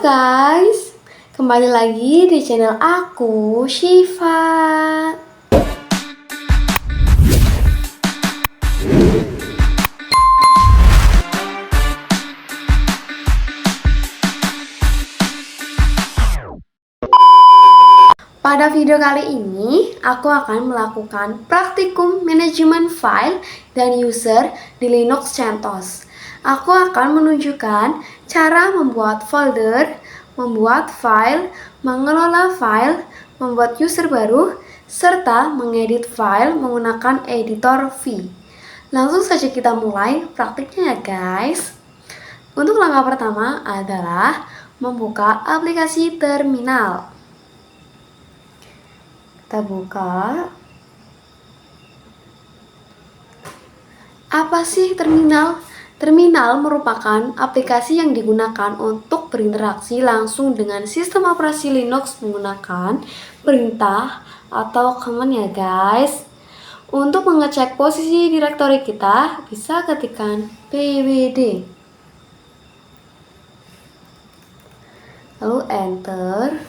Guys, kembali lagi di channel aku, Syifa. Pada video kali ini, aku akan melakukan praktikum manajemen file dan user di Linux CentOS. Aku akan menunjukkan cara membuat folder, membuat file, mengelola file, membuat user baru, serta mengedit file menggunakan editor V. Langsung saja kita mulai praktiknya ya guys. Untuk langkah pertama adalah membuka aplikasi terminal. Kita buka. Apa sih terminal? Terminal merupakan aplikasi yang digunakan untuk berinteraksi langsung dengan sistem operasi Linux menggunakan perintah atau command ya guys. Untuk mengecek posisi direktori kita, bisa ketikkan pwd. Lalu enter.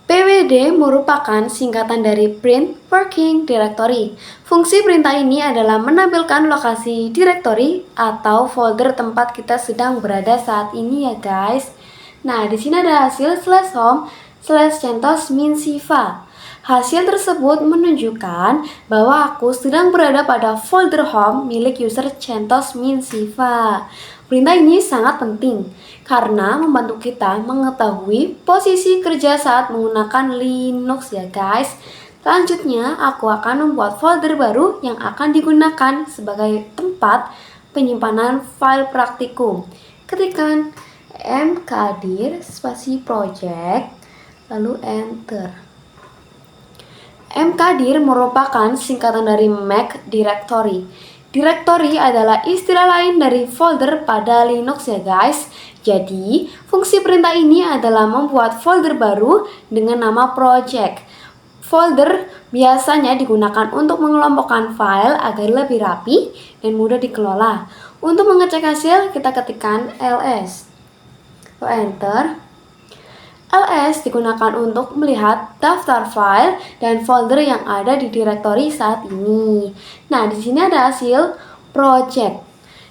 pwd merupakan singkatan dari Print Working Directory. Fungsi perintah ini adalah menampilkan lokasi direktori atau folder tempat kita sedang berada saat ini ya guys. Nah, di sini ada hasil /home/CentOS-min-Syifa. Hasil tersebut menunjukkan bahwa aku sedang berada pada folder home milik user CentOS-min-Syifa. Perintah ini sangat penting karena membantu kita mengetahui posisi kerja saat menggunakan Linux ya guys. Selanjutnya, aku akan membuat folder baru yang akan digunakan sebagai tempat penyimpanan file praktikum. Ketikkan mkdir spasi project, lalu enter. mkdir merupakan singkatan dari Mac Directory. Directory adalah istilah lain dari folder pada Linux ya guys. Jadi, fungsi perintah ini adalah membuat folder baru dengan nama project. Folder biasanya digunakan untuk mengelompokkan file agar lebih rapi dan mudah dikelola. Untuk mengecek hasil, kita ketikkan ls. Lalu enter. ls digunakan untuk melihat daftar file dan folder yang ada di direktori saat ini. Nah, di sini ada hasil project.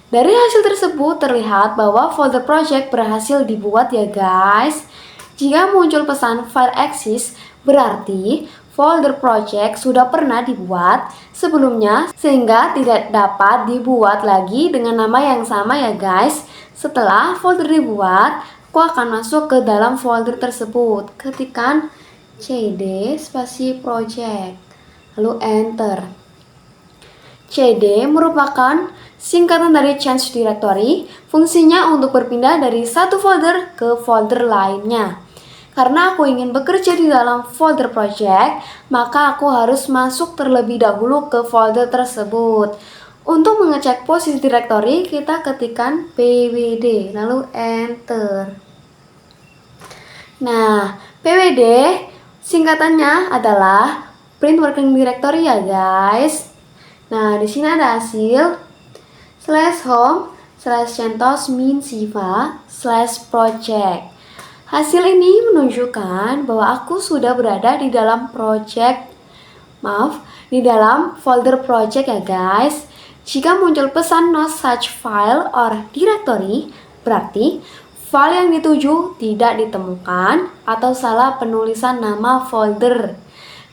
Dari hasil tersebut terlihat bahwa folder project berhasil dibuat ya guys. Jika muncul pesan file exist, berarti folder project sudah pernah dibuat sebelumnya sehingga tidak dapat dibuat lagi dengan nama yang sama ya guys. Setelah folder dibuat, aku akan masuk ke dalam folder tersebut. Ketikkan cd spasi project, lalu enter. cd merupakan singkatan dari change directory. Fungsinya untuk berpindah dari satu folder ke folder lainnya. Karena aku ingin bekerja di dalam folder project, maka aku harus masuk terlebih dahulu ke folder tersebut. Untuk mengecek posisi direktori, kita ketikkan pwd, lalu enter. Nah, pwd singkatannya adalah Print Working Directory ya guys. Nah, di sini ada hasil /home/CentOS-min-Syifa/project. Hasil ini menunjukkan bahwa aku sudah berada di dalam di dalam folder project ya guys. Jika muncul pesan no such file or directory, berarti file yang dituju tidak ditemukan atau salah penulisan nama folder.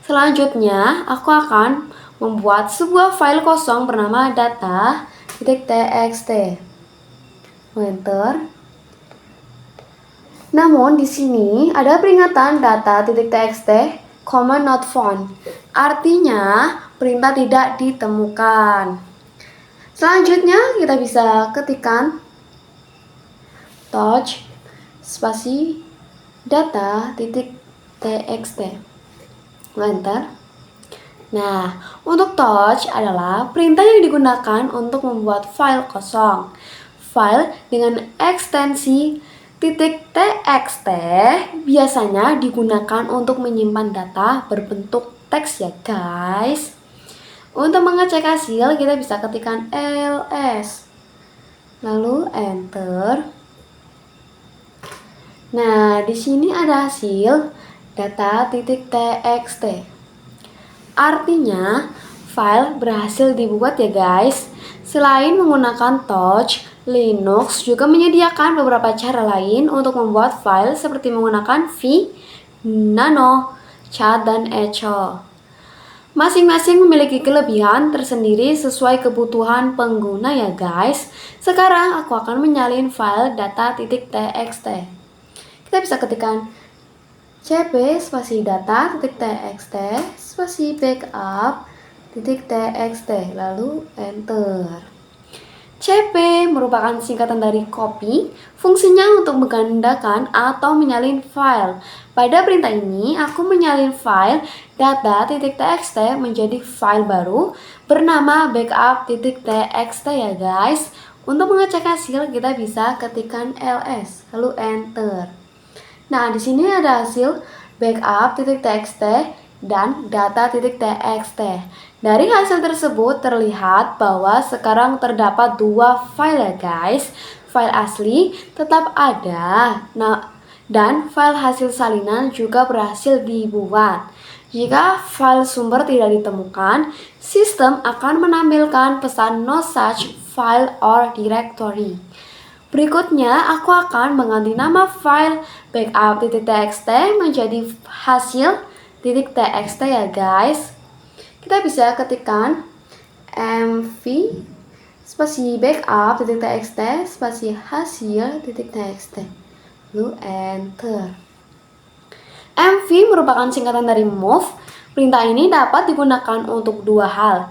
Selanjutnya, aku akan membuat sebuah file kosong bernama data.txt. Enter. Namun di sini ada peringatan data.txt, not found. Artinya perintah tidak ditemukan. Selanjutnya kita bisa ketikkan touch spasi data.txt. Enter. Nah, untuk touch adalah perintah yang digunakan untuk membuat file kosong. File dengan ekstensi .txt biasanya digunakan untuk menyimpan data berbentuk teks ya guys. Untuk mengecek hasil, kita bisa ketikkan ls, lalu enter. Nah, di sini ada hasil data.txt. Artinya, file berhasil dibuat ya guys. Selain menggunakan Touch, Linux juga menyediakan beberapa cara lain untuk membuat file seperti menggunakan V, Nano, Chat, dan Echo. Masing-masing memiliki kelebihan tersendiri sesuai kebutuhan pengguna ya guys. Sekarang aku akan menyalin file data.txt. Kita bisa ketikkan cp spasi data.txt spasi backup.txt lalu enter. CP merupakan singkatan dari copy, fungsinya untuk menggandakan atau menyalin file. Pada perintah ini, aku menyalin file data.txt menjadi file baru bernama backup.txt ya guys. Untuk mengecek hasil, kita bisa ketikkan ls, lalu enter. Nah, di sini ada hasil backup.txt dan data.txt. Dari hasil tersebut terlihat bahwa sekarang terdapat dua file ya guys. File asli tetap ada. Dan file hasil salinan juga berhasil dibuat. Jika file sumber tidak ditemukan, sistem akan menampilkan pesan no such file or directory. Berikutnya, aku akan mengganti nama file backup.txt menjadi hasil.txt ya guys. Kita bisa ketikkan mv spasi backup.txt spasi hasil.txt lalu enter. mv merupakan singkatan dari move. Perintah ini dapat digunakan untuk dua hal,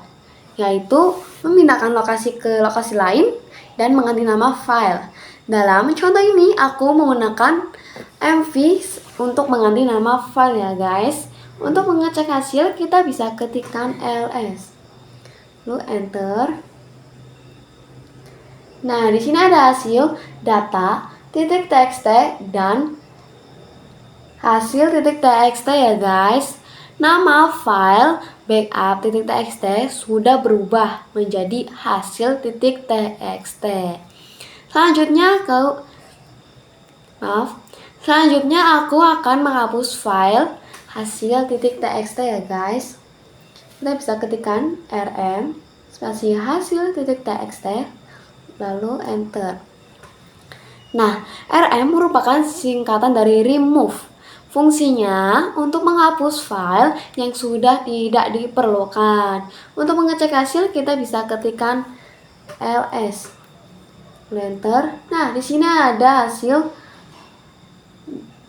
yaitu memindahkan lokasi ke lokasi lain dan mengganti nama file. Dalam contoh ini aku menggunakan mv untuk mengganti nama file ya guys. Untuk mengecek hasil kita bisa ketikkan ls, lalu enter. Nah, di sini ada hasil data.txt dan hasil.txt ya guys. Nama file backup.txt sudah berubah menjadi hasil.txt. Selanjutnya aku akan menghapus file hasil.txt ya guys. Kita bisa ketikkan rm spasi hasil.txt lalu enter. Nah, rm merupakan singkatan dari remove. Fungsinya untuk menghapus file yang sudah tidak diperlukan. Untuk mengecek hasil kita bisa ketikkan ls, enter. Nah, di sini ada hasil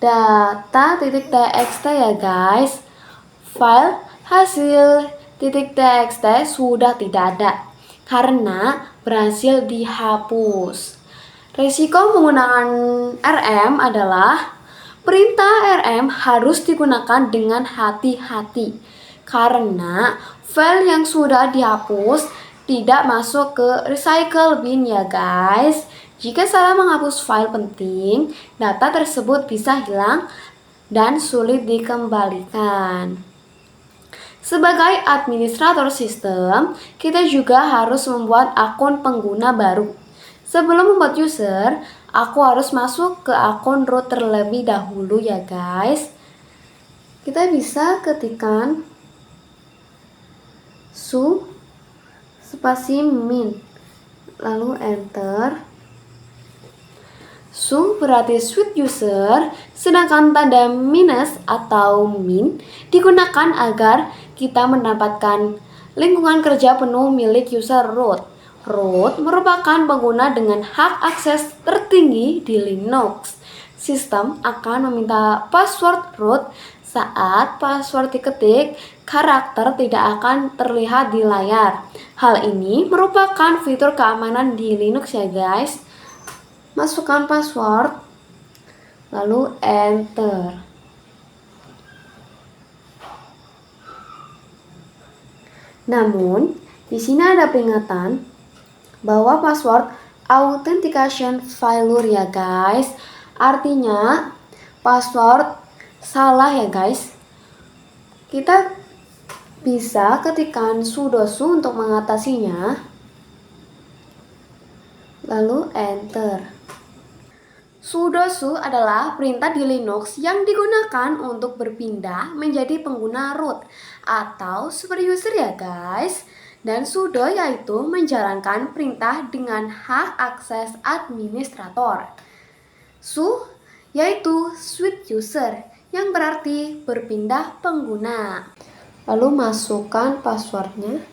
data.txt ya guys. File hasil.txt sudah tidak ada karena berhasil dihapus. Risiko menggunakan rm adalah perintah rm harus digunakan dengan hati-hati karena file yang sudah dihapus tidak masuk ke recycle bin ya guys. Jika salah menghapus file penting, data tersebut bisa hilang dan sulit dikembalikan. Sebagai administrator sistem, kita juga harus membuat akun pengguna baru. Sebelum membuat user, aku harus masuk ke akun root terlebih dahulu ya guys. Kita bisa ketikkan su spasi min lalu enter. Su berarti suite user, sedangkan tanda minus atau min digunakan agar kita mendapatkan lingkungan kerja penuh milik user root. Root merupakan pengguna dengan hak akses tertinggi di Linux. Sistem akan meminta password root. Saat password diketik, karakter tidak akan terlihat di layar. Hal ini merupakan fitur keamanan di Linux ya guys. Masukkan password, lalu enter. Namun, di sini ada peringatan bahwa password authentication failure ya guys. Artinya password salah ya guys. Kita bisa ketikkan sudo su untuk mengatasinya, lalu enter. Sudo su adalah perintah di Linux yang digunakan untuk berpindah menjadi pengguna root atau super user ya guys. Dan sudo yaitu menjalankan perintah dengan hak akses administrator. Su yaitu switch user yang berarti berpindah pengguna. Lalu masukkan passwordnya.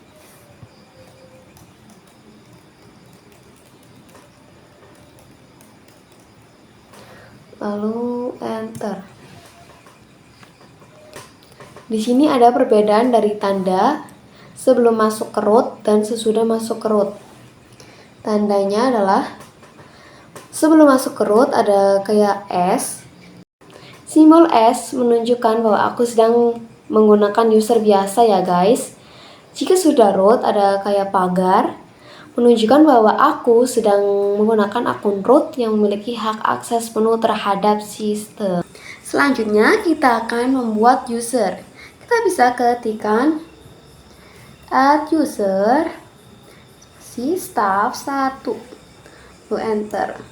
Lalu enter. Di sini ada perbedaan dari tanda sebelum masuk ke root dan sesudah masuk ke root. Tandanya adalah sebelum masuk ke root ada kayak S. Simbol S menunjukkan bahwa aku sedang menggunakan user biasa ya guys. Jika sudah root ada kayak pagar menunjukkan bahwa aku sedang menggunakan akun root yang memiliki hak akses penuh terhadap sistem. Selanjutnya kita akan membuat user. Kita bisa ketikkan add user si staff 1 lalu enter.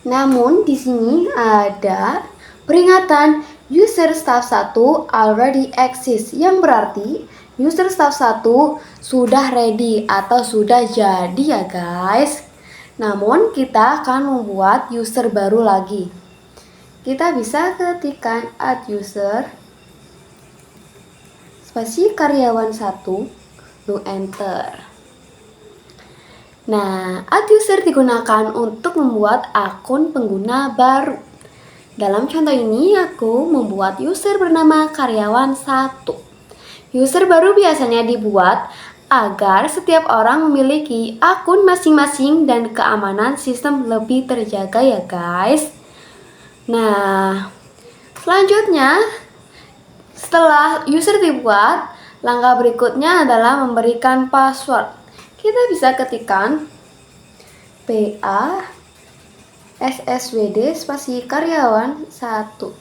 Namun di sini ada peringatan user staff 1 already exists yang berarti user staff 1 sudah ready atau sudah jadi ya guys. Namun kita akan membuat user baru lagi. Kita bisa ketikkan add user spasi karyawan 1 lalu enter. Nah, add user digunakan untuk membuat akun pengguna baru. Dalam contoh ini aku membuat user bernama karyawan 1. User baru biasanya dibuat agar setiap orang memiliki akun masing-masing dan keamanan sistem lebih terjaga ya guys. Nah, selanjutnya setelah user dibuat, langkah berikutnya adalah memberikan password. Kita bisa ketikkan PA SSWD spasi karyawan 1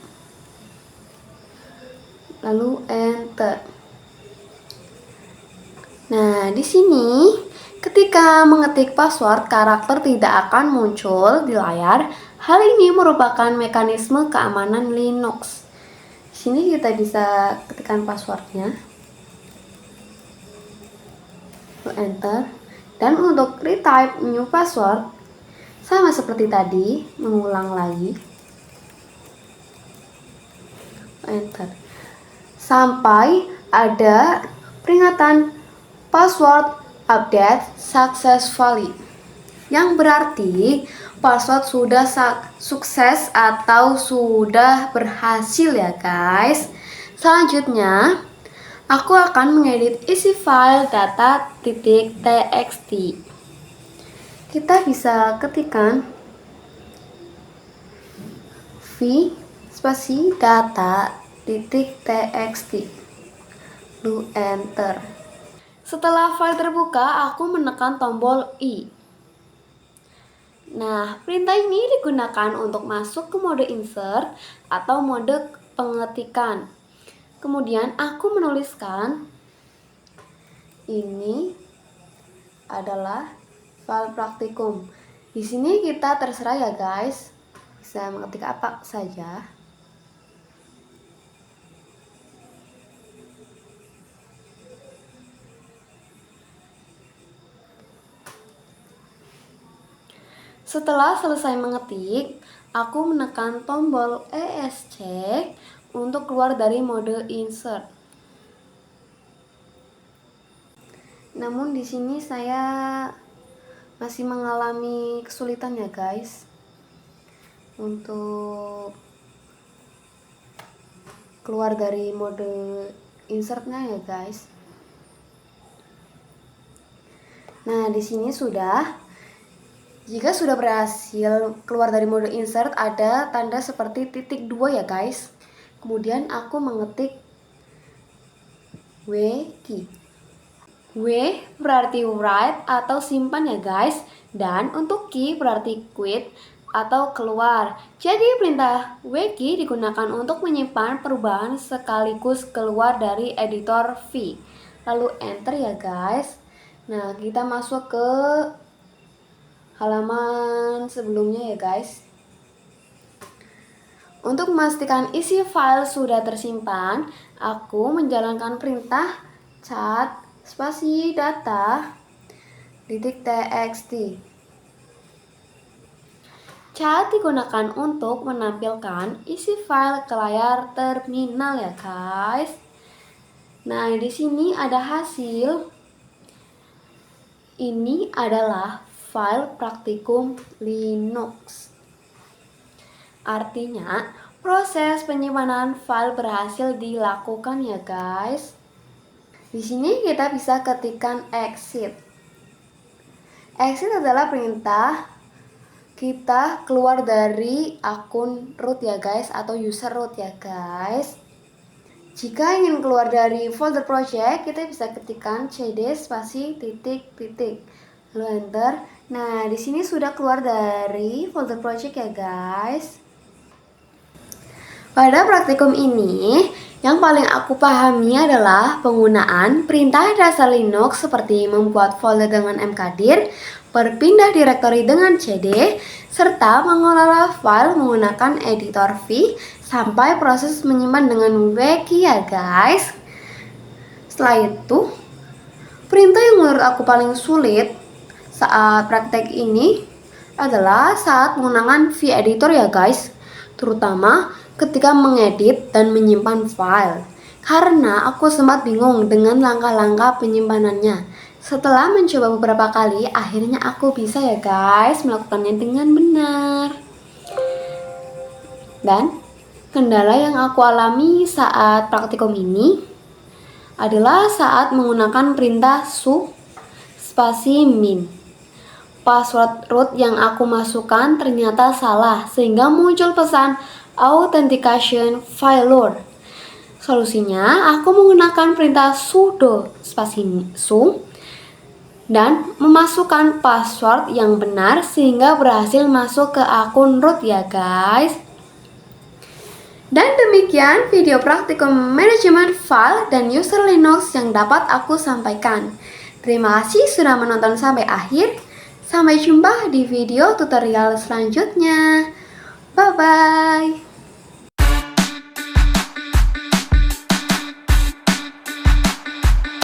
lalu enter. Nah, di sini ketika mengetik password, karakter tidak akan muncul di layar. Hal ini merupakan mekanisme keamanan Linux. Di sini kita bisa ketikkan passwordnya, lalu enter. Dan untuk retype new password, sama seperti tadi, mengulang lagi, enter. Sampai ada peringatan password update successfully, yang berarti password sudah sukses atau sudah berhasil ya guys. Selanjutnya aku akan mengedit isi file data.txt. Kita bisa ketikkan v spasi data.txt lalu enter. Setelah file terbuka, aku menekan tombol I. Nah, perintah ini digunakan untuk masuk ke mode insert atau mode pengetikan. Kemudian aku menuliskan ini adalah file praktikum. Di sini kita terserah ya guys, bisa mengetik apa saja. Setelah selesai mengetik, aku menekan tombol ESC untuk keluar dari mode insert. Namun di sini saya masih mengalami kesulitan ya guys untuk keluar dari mode insertnya ya guys. Nah, di sini sudah. Jika sudah berhasil keluar dari mode insert, ada tanda seperti titik 2 ya guys. Kemudian aku mengetik W key. W berarti write atau simpan ya guys. Dan untuk key berarti quit atau keluar. Jadi perintah W key digunakan untuk menyimpan perubahan sekaligus keluar dari editor V. Lalu enter ya guys. Nah, kita masuk ke halaman sebelumnya ya guys. Untuk memastikan isi file sudah tersimpan, aku menjalankan perintah cat spasi data .txt. Cat digunakan untuk menampilkan isi file ke layar terminal ya guys. Nah, di sini ada hasil. Ini adalah file praktikum Linux. Artinya, proses penyimpanan file berhasil dilakukan ya guys. Di sini kita bisa ketikkan exit. Exit adalah perintah kita keluar dari akun root ya guys, atau user root ya guys. Jika ingin keluar dari folder project, kita bisa ketikkan cd spasi titik titik lalu enter. Nah, di sini sudah keluar dari folder project ya guys. Pada praktikum ini, yang paling aku pahami adalah penggunaan perintah dasar Linux seperti membuat folder dengan mkdir, berpindah direktori dengan cd, serta mengelola file menggunakan editor V, sampai proses menyimpan dengan wiki ya guys. Setelah itu, perintah yang menurut aku paling sulit saat praktek ini adalah saat menggunakan vEditor ya guys, terutama ketika mengedit dan menyimpan file, karena aku sempat bingung dengan langkah-langkah penyimpanannya. Setelah mencoba beberapa kali, akhirnya aku bisa ya guys melakukannya dengan benar. Dan kendala yang aku alami saat praktikum ini adalah saat menggunakan perintah su spasi min. Password root yang aku masukkan ternyata salah, sehingga muncul pesan authentication failure. Solusinya, aku menggunakan perintah sudo spasi su dan memasukkan password yang benar sehingga berhasil masuk ke akun root ya guys. Dan demikian video praktikum manajemen file dan user Linux yang dapat aku sampaikan. Terima kasih sudah menonton sampai akhir. Sampai jumpa di video tutorial selanjutnya. Bye-bye.